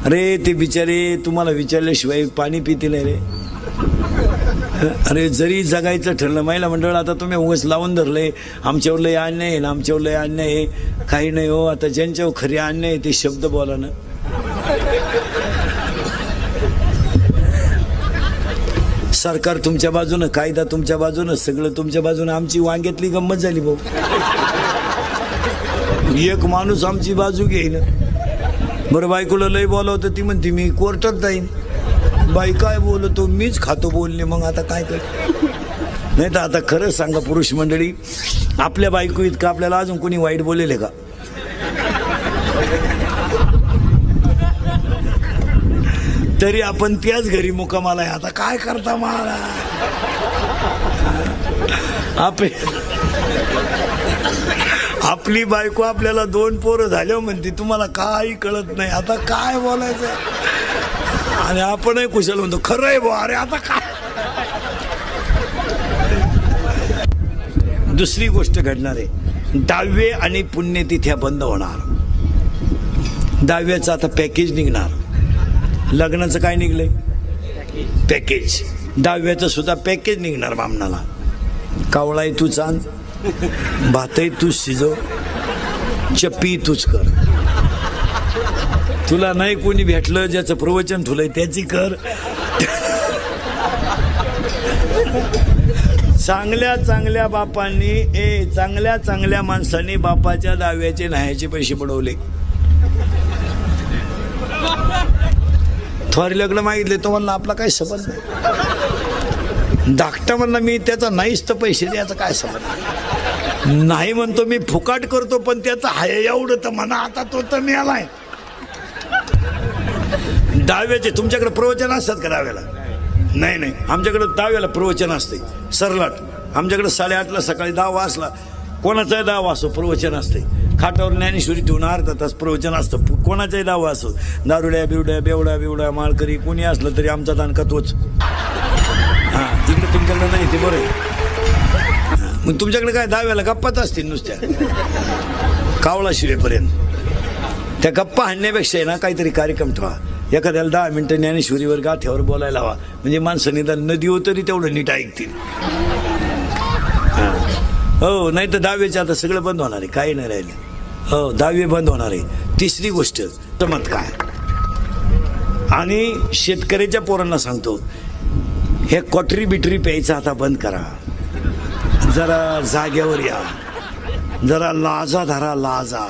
अरे ते बिचारे तुम्हाला विचारल्याशिवाय पाणी पिते नाही रे. अरे जरी जगायचं ठरलं महिला मंडळ आता तुम्ही उगाच लावून धरले आमच्यावर लय अन्याय आहे ना आमच्यावर लय अन्याय आहे. काही नाही हो, आता ज्यांच्यावर खरे अन्याय आहे ते शब्द बोला ना. सरकार तुमच्या बाजूनं, कायदा तुमच्या बाजूनं, सगळं तुमच्या बाजूनं. आमची वांग्यातली गंमत झाली भाऊ. एक माणूस आमची बाजू घेईन. बरं बायकोला लय बोलावतं ती म्हणते मी कोर्टात जाईन. बाई काय बोलतो मीच खातो बोलणे. मग आता काय कर. नाही तर आता खरंच सांगा पुरुष मंडळी, आपल्या बायको इतकं आपल्याला अजून कोणी वाईट बोलेले का? तरी आपण त्याच घरी मुक्कामाला आहे. आता काय करता मला. आपली बायको आपल्याला 2 पोरं झाल्यावर म्हणते तुम्हाला काही कळत नाही. आता काय बोलायचं. आणि आपणही कुशल म्हणतो खरं आहे बुवा. अरे आता काय. दुसरी गोष्ट घडणार आहे, दहावे आणि पुण्यतिथ्या बंद होणार. दहाव्याचं आता पॅकेज निघणार. लग्नाचं काय निघलंय पॅकेज, दहाव्याचं सुद्धा पॅकेज निघणार. बामणाला कावळाही तू चांद, भातही तूच शिजव, चप्पी तूच कर. तुला नाही कोणी भेटलं ज्याचं प्रवचन ठुलंय त्याची कर. चांगल्या चांगल्या बापांनी चांगल्या चांगल्या माणसांनी बापाच्या दहाव्याचे न्हायचे पैसे पडवले. थोरी लग्न मागितले तो म्हणला आपला काय संबंध नाही. धाकटा म्हणला मी त्याचा नाहीच तर पैसे द्यायचा काय संबंध नाही. म्हणतो मी फुकाट करतो पण त्याचा हाय एवढं तर म्हणा. आता तो तर मिळालाय. दहाव्याचे तुमच्याकडे प्रवचन असतात का दहाव्याला? नाही नाही, आमच्याकडे दहाव्याला प्रवचन असते सरलाट. आमच्याकडे 8:30ला सकाळी 10 वाजला कोणाचाही 10 वाजतो प्रवचन असते. खाटावर ज्ञानेश्वरी ठेवून अर्धा तास प्रवचन असतं. कोणाचाही 10 वाजतो. दारुड्या बिवड्या बेवड्या बिवड्या माळकरी कोणी असलं तरी आमचा दानका तोच. हां तिकडे तुमच्याकडे नाही ते बरं आहे. मग तुमच्याकडे काय दहाव्याला गप्पाच असतील नुसत्या कावळा शिवेपर्यंत. त्या गप्पा हाणण्यापेक्षा आहे ना काहीतरी कार्यक्रम ठेवा. एखाद्याला 10 मिनिटं ज्ञानेश्वरीवर गाठ्यावर बोलायला हवा म्हणजे माणसं निदान नदीवर तरी तेवढं नीट ऐकतील. हो नाही तर दहावीचे आता सगळं बंद होणार आहे. काही नाही राहिले. हो 10वी बंद होणार आहे. तिसरी गोष्ट चमत्कार. आणि शेतकऱ्याच्या पोरांना सांगतो हे क्वाटरी बिटरी प्यायचं आता बंद करा. जरा जाग्यावर या. जरा लाजा धरा लाजा.